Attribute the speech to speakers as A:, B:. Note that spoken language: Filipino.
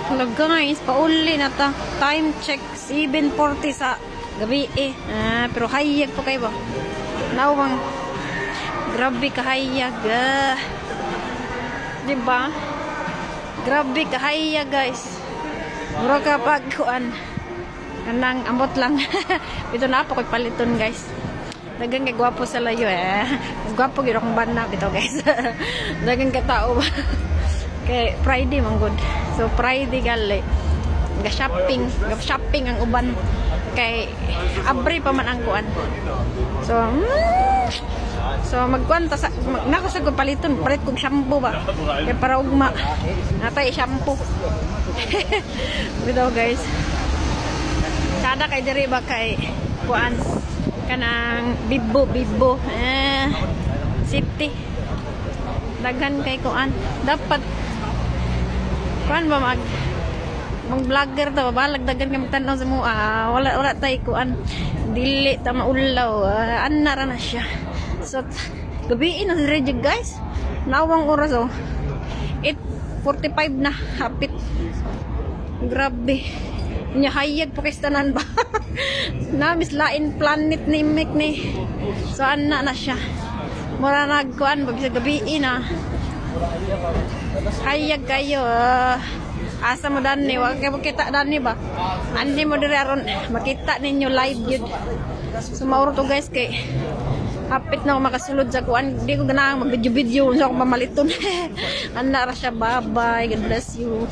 A: Hello guys, pauli na ta. Time check 7:40 sa gabi eh. Pero hayag po kayo ba? Nawang grabe kahayag. Diba? Grabe kahayag guys. Mura ka pagkuan. Kanang ambot lang. Ito na po ko'y paliton guys. Dagang kay gwapo sa layo eh. Gwapo gid akong bana bitaw guys. Dagang katao ba. Kay Friday man good. So Friday gali. Ga-shopping ang uban. Kay abre pa man ang kuan. So magkuan ta sa nako sa paliton, palit kog shampoo ba. Kay para ugma. Natay shampoo. Bitaw guys. Sada kay diri ba kay kuan kanang bibbo safety daghan kay kuan dapat kuan ba mag vlogger to balag daghan kay magtan-aw sa mo wala tay kuan dili ta maulaw anna ra na siya so gabi na ready guys nawang oras 8:45 na hapit grabe nya hayag po kistanan ba na mislain planet ni Mick ni so anna na siya mura nagkuan ba bisag gabi na hayag kayo asa mo dani wag kayo kita dani ba andi mo diri aron makita ninyo live yun so mauro to guys kay hapit na ako makasulod sa kuan di ko ganang mag-video so ako mamaliton anna ra siya bye bye God bless you.